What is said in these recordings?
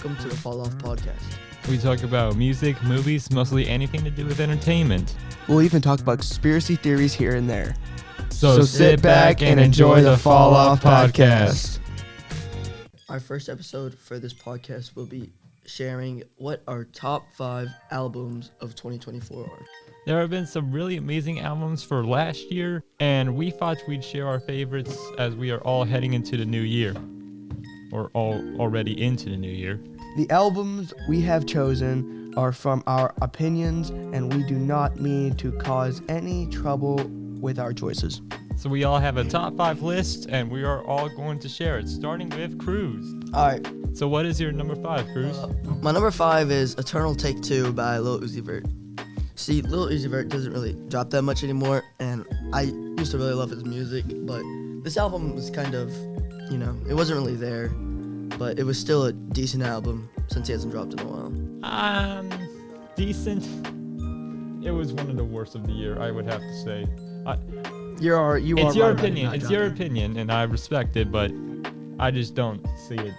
welcome to the Fall Off Podcast. We talk about music, movies, mostly anything to do with entertainment. We'll even talk about conspiracy theories here and there. So sit back and enjoy the Fall Off Podcast. Our first episode for this podcast will be sharing what our top 5 albums of 2024 are. There have been some really amazing albums for last year, and we thought we'd share our favorites as we are all heading into the new year. Or all already into the new year. The albums we have chosen are from our opinions, and we do not mean to cause any trouble with our choices. So we all have a top 5 list, and we are all going to share it, starting with Cruz. All right. So what is your number 5, Cruz? My number 5 is Eternal Take 2 by Lil Uzi Vert. See, Lil Uzi Vert doesn't really drop that much anymore, and I used to really love his music, but this album was kind of, it wasn't really there, but it was still a decent album since he hasn't dropped in a while. Decent. It was one of the worst of the year, I would have to say. It's your opinion. It's your opinion, and I respect it, but I just don't see it.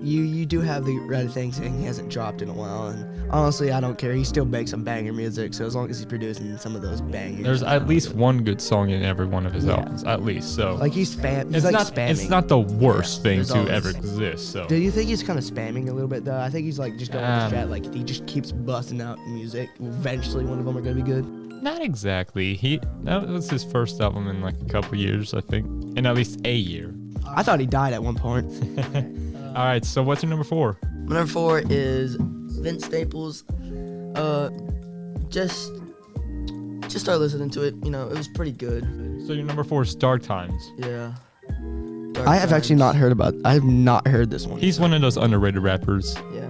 You do have the red thing saying he hasn't dropped in a while, and honestly, I don't care. He still makes some banger music, so as long as he's producing some of those bangers. There's at least one good song in every one of his albums, at least. So like he's spamming. It's not the worst thing to always ever exist. So do you think he's kind of spamming a little bit though? I think he's like just going on strat, like he just keeps busting out music. Eventually, one of them are gonna be good. Not exactly. That was his first album in like a couple years, I think, in at least a year. I thought he died at one point. All right, so what's your number 4? My number 4 is Vince Staples. Just start listening to it. It was pretty good. So your number 4 is Dark Times. Yeah. I have actually not heard about. I have not heard this one. He's one of those underrated rappers. Yeah.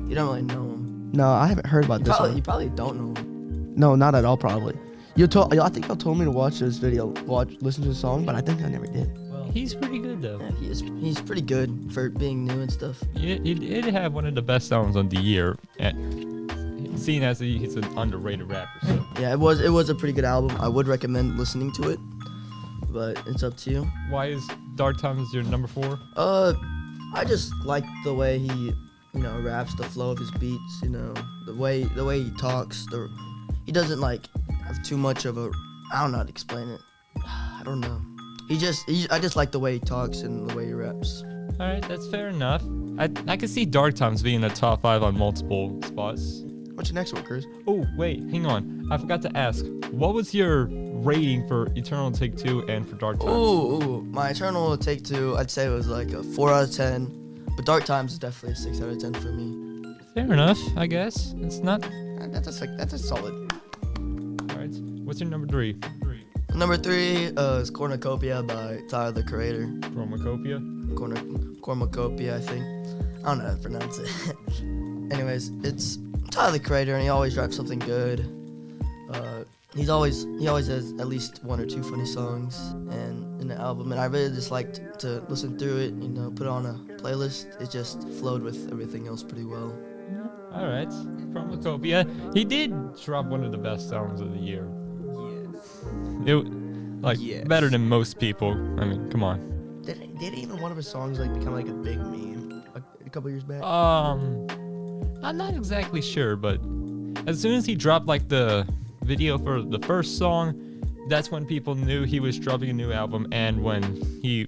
You don't really know him. No, I haven't heard about this one. You probably don't know him. No, not at all. Probably. I think y'all told me to watch this video, listen to the song, but I think I never did. He's pretty good though. Yeah, he's pretty good for being new and stuff. He did have one of the best albums of the year, seeing as he's an underrated rapper. So. Yeah, it was a pretty good album. I would recommend listening to it, but it's up to you. Why is Dark Times your number 4? I just like the way he, raps, the flow of his beats, the way he talks. He doesn't have too much of a, I don't know how to explain it. I don't know. I just like the way he talks and the way he raps. All right, that's fair enough. I could see Dark Times being a top 5 on multiple spots. What's your next one, Cruz? Oh, wait, hang on. I forgot to ask. What was your rating for Eternal Take 2 and for Dark Times? Ooh, my Eternal Take 2, I'd say it was like a 4 out of 10. But Dark Times is definitely a 6 out of 10 for me. Fair enough, I guess. It's not... That's a solid. All right, what's your number 3? Number 3 is Cornucopia by Tyler, the Creator. Chromacopia? Cornucopia, I think. I don't know how to pronounce it. Anyways, it's Tyler, the Creator, and he always drops something good. He always has at least 1 or 2 funny songs and in the album, and I really just liked to listen through it. Put it on a playlist. It just flowed with everything else pretty well. All right, Chromacopia. He did drop one of the best albums of the year. Yes. Better than most people. I mean, come on. Did even one of his songs become a big meme a couple years back? I'm not exactly sure, but as soon as he dropped the video for the first song, that's when people knew he was dropping a new album, and when he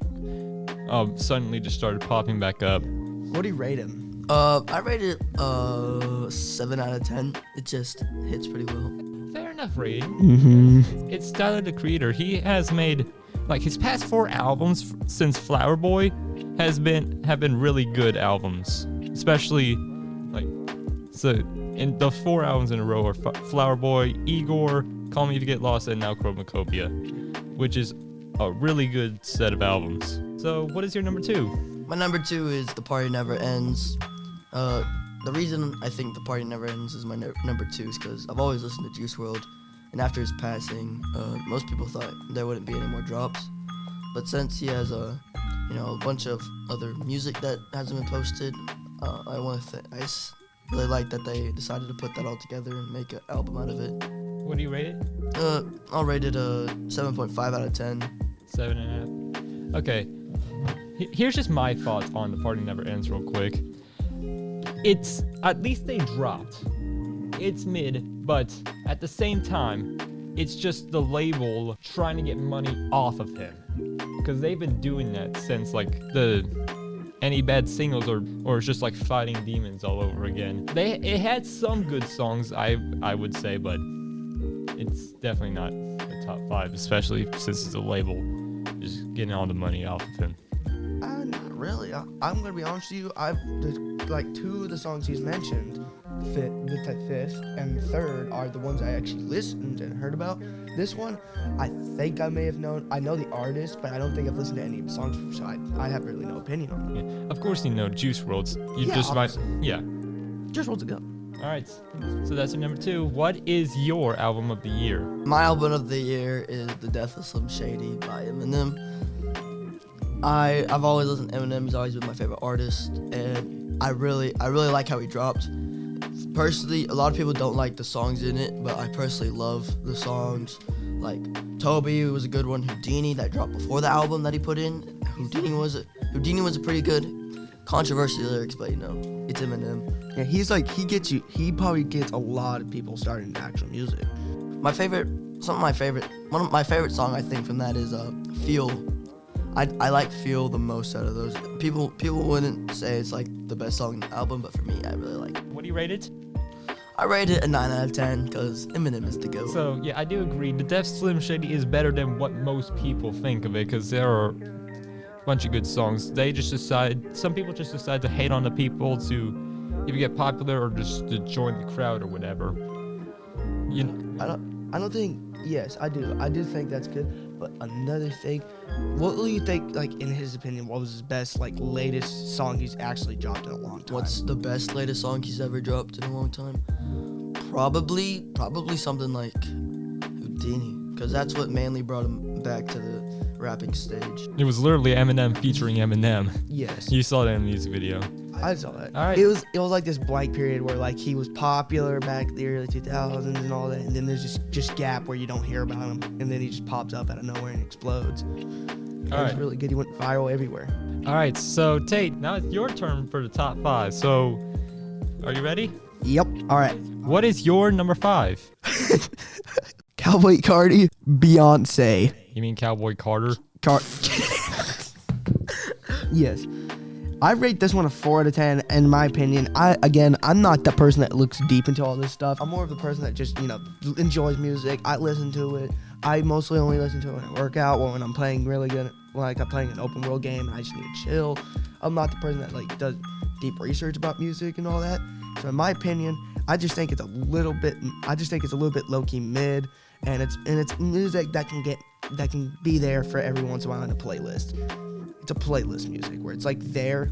suddenly just started popping back up. What do you rate him? I rated 7 out of 10. It just hits pretty well. Fair enough rating. Mm-hmm. It's Tyler, the Creator. He has made his past 4 albums since Flower Boy have been really good albums. Especially in the 4 albums in a row are Flower Boy, Igor, Call Me If You Get Lost, and now Chromacopia, which is a really good set of albums. So what is your number 2? My number 2 is The Party Never Ends. The reason I think The Party Never Ends is my number 2 is because I've always listened to Juice WRLD, and after his passing, most people thought there wouldn't be any more drops. But since he has a bunch of other music that hasn't been posted, I just really like that they decided to put that all together and make an album out of it. What do you rate it? I'll rate it a 7.5 out of 10. 7.5. Okay. Here's just my thoughts on The Party Never Ends real quick. It's, at least they dropped. It's mid, but at the same time, it's just the label trying to get money off of him. Because they've been doing that since like any bad singles or it's just like fighting demons all over again. It had some good songs, I would say, but it's definitely not the top 5, especially since it's a label just getting all the money off of him. Not really. I'm gonna be honest with you. There's like 2 of the songs he's mentioned, the fifth and the third, are the ones I actually listened and heard about. This one, I think I may have known. I know the artist, but I don't think I've listened to any of the songs, so I have really no opinion on it. Yeah. Of course, you know Juice WRLD's. You Yeah, just might. obviously. Yeah. Just rolls a go. All right. So that's your number 2. What is your album of the year? My album of the year is The Death of Slim Shady by Eminem. I've always listened to Eminem. He's always been my favorite artist, and I really like how he dropped. Personally, a lot of people don't like the songs in it, but I personally love the songs. Like Toby was a good one. Houdini, that dropped before the album that he put in. Houdini was a pretty good, controversial lyrics, but you know, it's Eminem. Yeah, he probably gets a lot of people started in actual music. One of my favorite song I think from that is Feel. I like Feel the most out of those. People wouldn't say it's like the best song in the album, but for me, I really like it. What do you rate it? I rate it a 9 out of 10 because Eminem is the GOAT. So yeah, I do agree. The Def Slim Shady is better than what most people think of it, because there are a bunch of good songs. Some people just decide to hate on the people to either get popular or just to join the crowd or whatever. You know, I don't think. Yes, I do. I do think that's good. But another thing, what do you think? Like in his opinion, what was his best, like latest song he's actually dropped in a long time? What's the best latest song he's ever dropped in a long time? Probably something like Houdini, because that's what mainly brought him back to the rapping stage. it was literally Eminem featuring Eminem. Yes, You saw that in the music video. I saw that. All right. It was like this blank period where like he was popular back in the early 2000s and all that, and then there's just gap where you don't hear about him, and then he just pops up out of nowhere and explodes. It was right. really good. He went viral everywhere. All right, so Tate, now it's your turn for the top 5. So, are you ready? Yep. All right. What is your number 5? Cowboy Cardi, Beyonce. You mean Cowboy Carter? Yes. I rate this one a 4 out of 10. In my opinion, I'm not the person that looks deep into all this stuff. I'm more of the person that just, enjoys music. I listen to it. I mostly only listen to it when I work out or when I'm playing really good, like I'm playing an open world game and I just need to chill. I'm not the person that like does deep research about music and all that. So in my opinion, I just think it's a little bit low key mid, and it's music that can be there for every once in a while in a playlist. It's a playlist music where it's like there,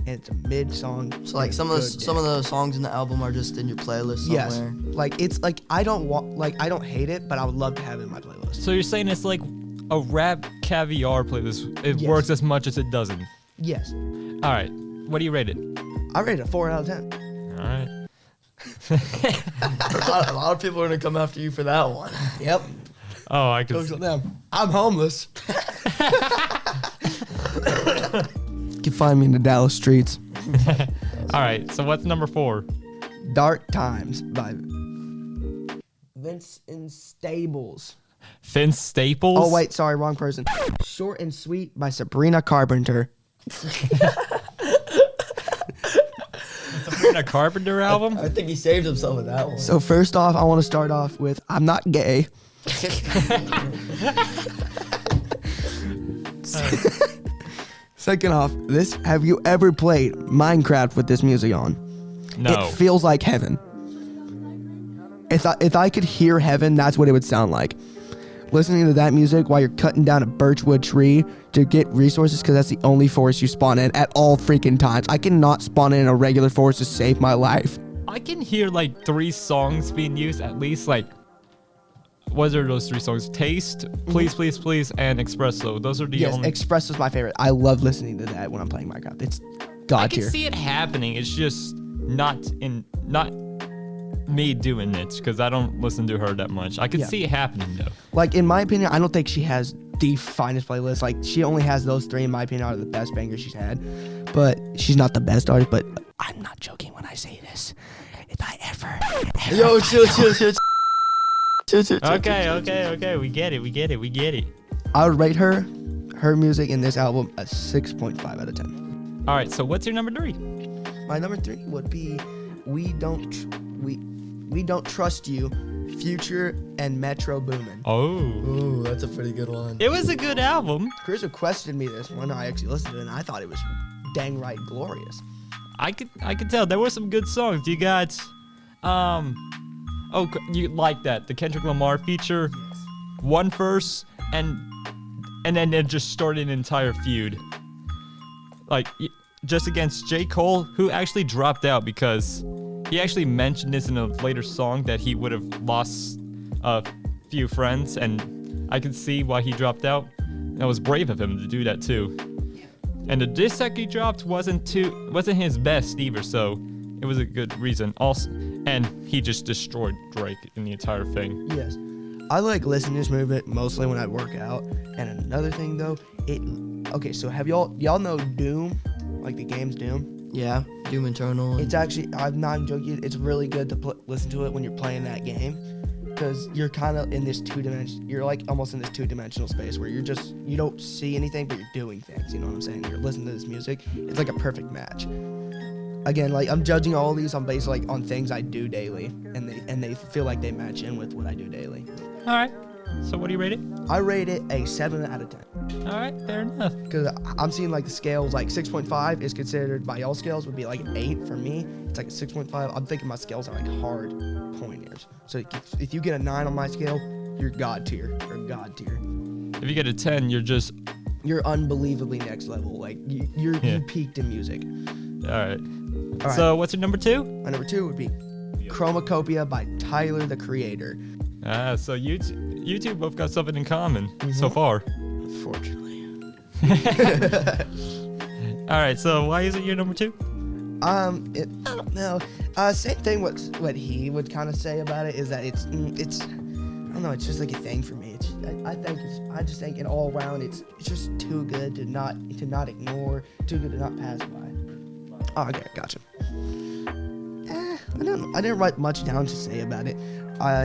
and it's a mid song. So like some of the songs in the album are just in your playlist somewhere. Yes, like it's like I don't hate it, but I would love to have it in my playlist. So you're saying it's like a rap caviar playlist. It Yes. works as much as it doesn't. Yes, All right, what do you rate it? I rate it a 4 out of 10. All right. a lot of people are gonna come after you for that one. Yep. Oh, I could. Goes with them. I'm homeless. You can find me in the Dallas streets. All right, so what's number 4? Dark Times by Vince and Stables. Vince Staples? Oh wait, sorry, wrong person. Short and Sweet by Sabrina Carpenter. Sabrina Carpenter album? I think he saved himself with that one. So first off, I want to start off with I'm not gay. Second off, have you ever played Minecraft with this music on? No. It feels like heaven. If I could hear heaven, that's what it would sound like. Listening to that music while you're cutting down a birchwood tree to get resources, because that's the only forest you spawn in at all freaking times. I cannot spawn in a regular forest to save my life. I can hear like 3 songs being used at least. Like, what are those 3 songs? Taste, Please, Please, Please, and Espresso. Those are the Yes, only. Espresso's my favorite. I love listening to that when I'm playing Minecraft. It's I god can tier. see it happening. It's just not me doing it, because I don't listen to her that much. I can Yeah. see it happening though. Like in my opinion, I don't think she has the finest playlist. Like, she only has those 3, in my opinion, are the best bangers she's had. But she's not the best artist, but I'm not joking when I say this. If I ever Yo, chill. Okay. We get it. I would rate her music in this album a 6.5 out of 10. All right, so what's your number 3? My number 3 would be We Don't Trust You, Future and Metro Boomin. Oh. Ooh, that's a pretty good one. It was a good album. Chris requested me this one. I actually listened to it, and I thought it was dang right glorious. I could tell there were some good songs. You got, you like that, the Kendrick Lamar feature, one verse, and then it just started an entire feud. Like, just against J. Cole, who actually dropped out because he actually mentioned this in a later song that he would have lost a few friends, and I could see why he dropped out. That was brave of him to do that too. And the diss track he dropped wasn't his best either, so it was a good reason. Also, and he just destroyed Drake in the entire thing. Yes. I like listening to this movement mostly when I work out. And another thing though, so have y'all know Doom? Like the game's Doom? Yeah, Doom Eternal. It's actually, I'm not joking, it's really good to listen to it when you're playing that game. Because you're kind of in this you're like almost in this two-dimensional space where you don't see anything, but you're doing things, you know what I'm saying? You're listening to this music, it's like a perfect match. Again, like, I'm judging all these on based like on things I do daily, and they feel like they match in with what I do daily. All right, so what do you rate it? I rate it a 7 out of 10. All right, fair enough. Because I'm seeing like the scales, like 6.5 is considered by y'all scales would be like an 8 for me. It's like a 6.5. I'm thinking my scales are like hard pointers. So if you get a 9 on my scale, you're God tier. You're God tier. If you get a 10, You're unbelievably next level. Like you peaked in music. All right. All right. So what's your number 2? My number 2 would be Chromacopia by Tyler, the Creator. So you two both got something in common so far. Unfortunately. All right, so why is it your number 2? I don't know. Same thing. What he would kind of say about it is that it's I don't know. It's just like a thing for me. I just think it all around. It's just too good to not ignore. Too good to not pass by. Oh, okay, gotcha. I didn't write much down to say about it.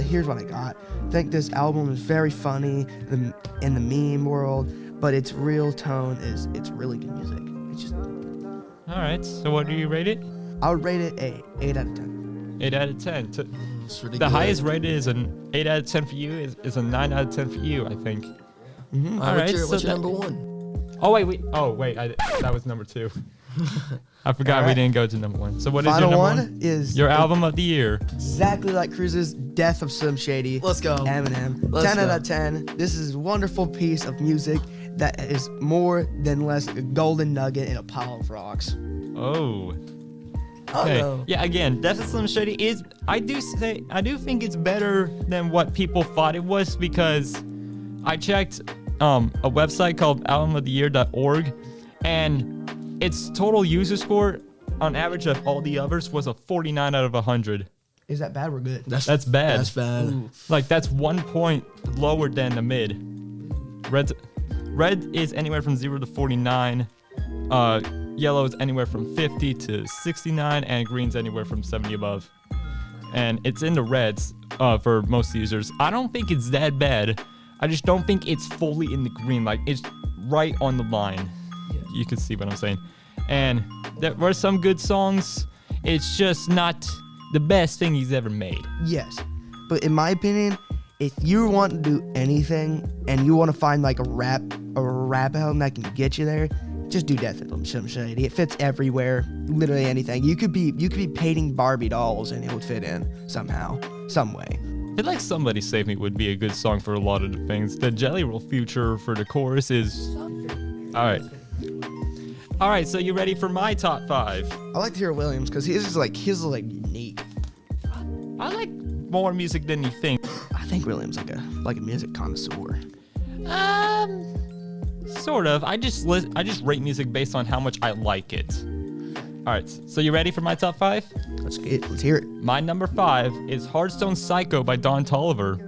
Here's what I got. I think this album is very funny in the meme world, but its real tone it's really good music. It's just. All right, so what do you rate it? I would rate it a 8 out of 10. 8 out of 10. It's really The good. highest rated is an 8 out of 10 for you. Is a 9 out of 10 for you, I think. Mm-hmm. All right, What's your so number 1? Oh wait. That was number 2. I forgot we didn't go to number 1. So what is Final your one number 1? is Your album of the year. exactly like Cruz's Death of Slim Shady. Let's go. Eminem. Let's 10 go. out of 10. This is a wonderful piece of music that is more than less a golden nugget in a pile of rocks. Oh. Oh, Okay. no. Yeah, again, Death of Slim Shady is I do think it's better than what people thought it was, because I checked a website called albumoftheyear.org, and its total user score on average of all the others was a 49 out of 100. Is that bad or good? That's bad. That's bad. Ooh. Like, that's 1 point lower than the mid. Red is anywhere from 0 to 49. Yellow is anywhere from 50 to 69, and green's anywhere from 70 above. And it's in the reds for most users. I don't think it's that bad. I just don't think it's fully in the green. Like, it's right on the line. You can see what I'm saying. And there were some good songs. It's just not the best thing he's ever made. Yes. But in my opinion, if you want to do anything and you want to find like a rap album that can get you there, just do Death of Slim Shady. It fits everywhere, literally anything. You could be painting Barbie dolls and it would fit in somehow, some way. I feel like Somebody Save Me would be a good song for a lot of the things. The Jelly Roll feature for the chorus is... All right, so you ready for my top 5? I like to hear Williams because his is like unique. I like more music than you think. I think Williams like a music connoisseur. Sort of. I just rate music based on how much I like it. All right, so you ready for my top 5? Let's hear it. My number 5 is Hearthstone Psycho by Don Toliver.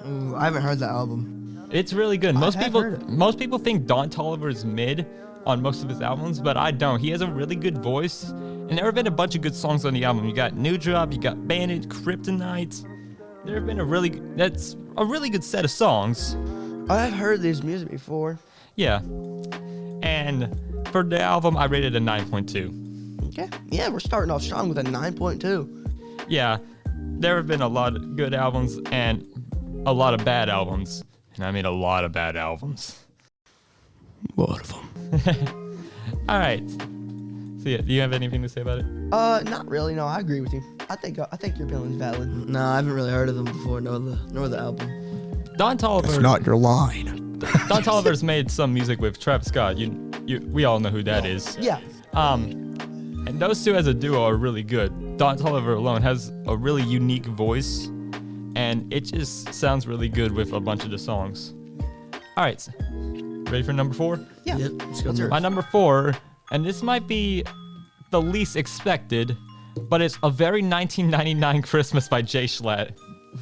Ooh, I haven't heard that album. It's really good. I have heard it. Most people think Don Toliver is mid on most of his albums, but I don't. He has a really good voice, and there have been a bunch of good songs on the album. You got New Drop, you got Bandit, Kryptonite. There have been that's a really good set of songs. I've heard this music before. Yeah. And for the album, I rated a 9.2. Okay. Yeah, we're starting off strong with a 9.2. Yeah, there have been a lot of good albums and a lot of bad albums. And I mean a lot of bad albums. What of them? All right. So yeah, do you have anything to say about it? Not really. No, I agree with you. I think your feeling's valid. No, I haven't really heard of them before, nor the album. Don Toliver. It's not your line. Don Toliver's made some music with Travis Scott. We all know who that is. Yeah. And those two as a duo are really good. Don Toliver alone has a really unique voice, and it just sounds really good with a bunch of the songs. All right, ready for number 4? Yeah. Yep, let's go through. My number 4, and this might be the least expected, but it's A Very 1999 Christmas by Jay Schlatt.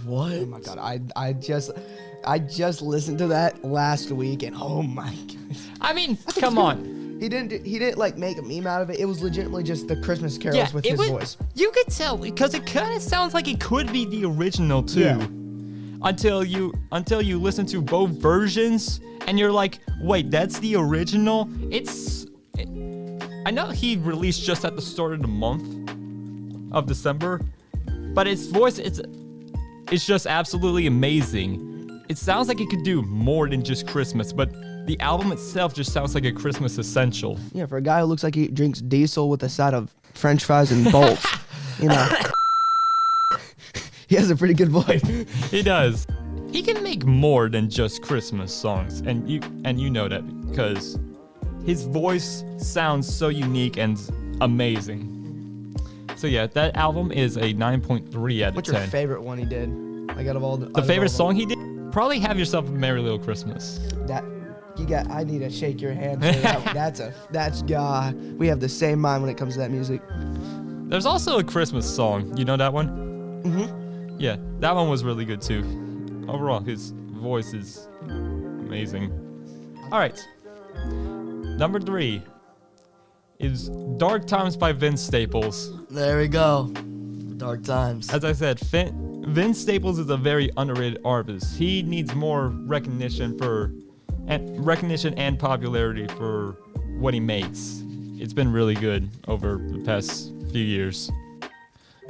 What? Oh my god, I just listened to that last week, and oh my god. I mean, come on. He didn't like make a meme out of it. It was legitimately just the Christmas carols with his voice. You could tell because it kind of sounds like it could be the original too. Yeah. Until you listen to both versions and you're like, wait, that's the original? I know he released just at the start of the month of December, but his voice it's just absolutely amazing. It sounds like it could do more than just Christmas, but the album itself just sounds like a Christmas essential. Yeah, for a guy who looks like he drinks diesel with a side of French fries and bolts, you know. He has a pretty good voice. He does. He can make more than just Christmas songs, and you know that because his voice sounds so unique and amazing. So yeah, that album is a 9.3 out of What's 10. your favorite one he did? Like out of all The favorite song he did? Probably Have Yourself a Merry Little Christmas. I need to shake your hand. For that's God. We have the same mind when it comes to that music. There's also a Christmas song. You know that one? Mm-hmm. Yeah, that one was really good too. Overall, his voice is amazing. All right. Number 3 is Dark Times by Vince Staples. There we go. Dark Times. As I said, Vince Staples is a very underrated artist. He needs more recognition and popularity for what he makes. It's been really good over the past few years.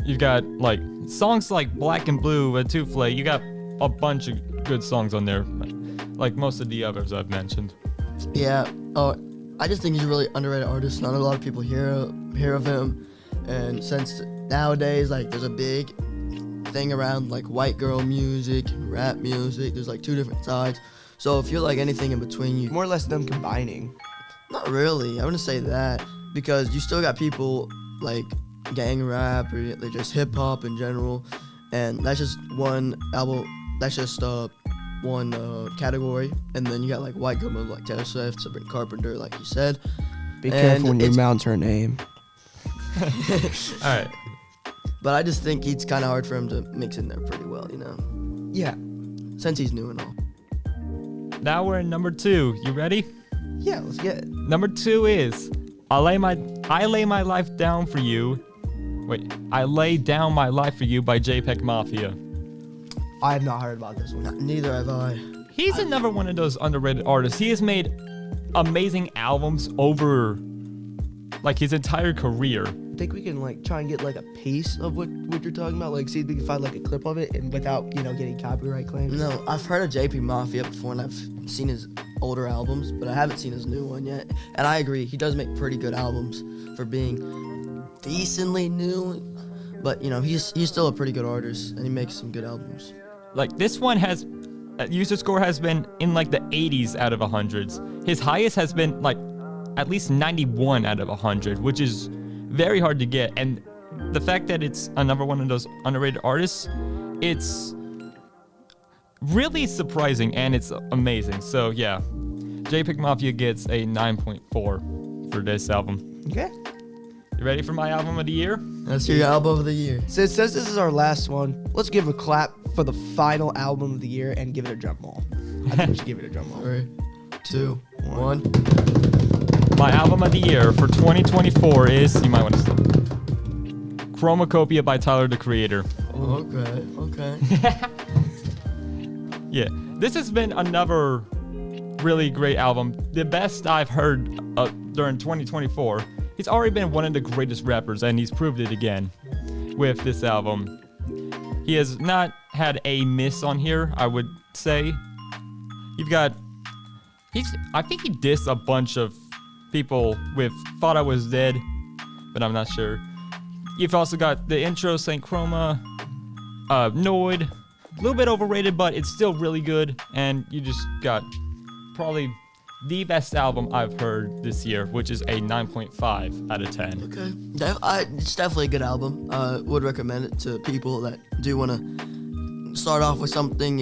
You've got like songs like Black and Blue and Tufle. You got a bunch of good songs on there, like most of the others I've mentioned. Yeah. Oh, I just think he's a really underrated artist. Not a lot of people hear of him, and since nowadays like there's a big thing around like white girl music, rap music. There's like 2 different sides. So if you're like anything in between, you More or less them combining. not really. I wouldn't say that because you still got people like gang rap or they're just hip hop in general, and that's just one album. That's just one category, and then you got like white girl music like Taylor Swift, Sabrina Carpenter, like you said. Be And careful when you it's- announce her name. All right. But I just think it's kind of hard for him to mix in there pretty well, you know, Yeah. since he's new and all. Now we're in number 2. You ready? Yeah, let's get it. Number 2 is I Lay My Life Down for You. Wait, I Lay Down My Life for You by JPEG Mafia. I have not heard about this one. Neither have I. He's another one of those underrated artists. He has made amazing albums over like his entire career. I think we can like try and get like a piece of what you're talking about, like see if we can find like a clip of it and without getting copyright claims. No, I've heard of JP Mafia before, and I've seen his older albums, but I haven't seen his new one yet. And I agree, he does make pretty good albums for being decently new, but you know he's still a pretty good artist, and he makes some good albums. Like this one has user score has been in like the 80s out of 100s. His highest has been like at least 91 out of 100, which is very hard to get. And the fact that it's another one of those underrated artists, it's really surprising and it's amazing. So yeah, JPEG Mafia gets a 9.4 for this album. Okay. You ready for my album of the year? That's your album of the year. Since this is our last one, let's give a clap for the final album of the year and give it a drum roll. I think we should give it a drum roll. 3, 2, 1. My album of the year for 2024 is, you might want to stop. Chromacopia by Tyler, the Creator. Okay. Yeah, this has been another really great album. The best I've heard during 2024. He's already been one of the greatest rappers, and he's proved it again with this album. He has not had a miss on here, I would say. I think he dissed a bunch of people with Thought I Was Dead, but I'm not sure. You've also got the intro, St. Chroma, Noid, a little bit overrated, but it's still really good. And you just got probably the best album I've heard this year, which is a 9.5 out of 10. Okay. It's definitely a good album. Would recommend it to people that do want to start off with something,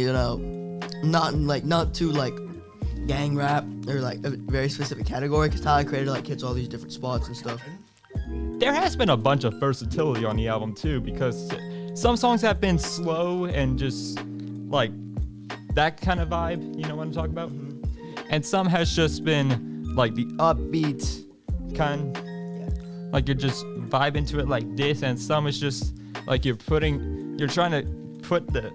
not too like gang rap or like a very specific category, because Tyler Creator hits all these different spots and stuff. There has been a bunch of versatility on the album too, because some songs have been slow and just like that kind of vibe, you know what I'm talking about? And some has just been like the upbeat kind, like you're just vibing to it like this, and some is just like you're trying to put the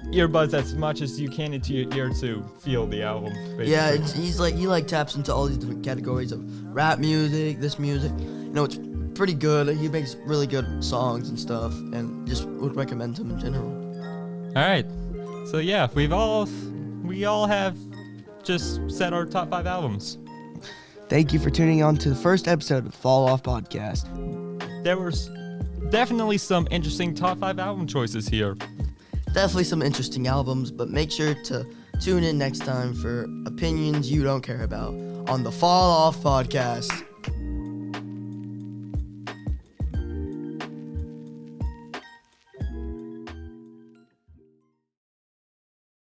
earbuds as much as you can into your ear to feel the album. Basically. Yeah, he taps into all these different categories of rap music, this music. It's pretty good. He makes really good songs and stuff, and just would recommend him in general. All right, so yeah, we all have just set our top 5 albums. Thank you for tuning on to the first episode of the Fall Off Podcast. There was definitely some interesting top 5 album choices here. Definitely some interesting albums, but make sure to tune in next time for opinions you don't care about on the Fall Off Podcast.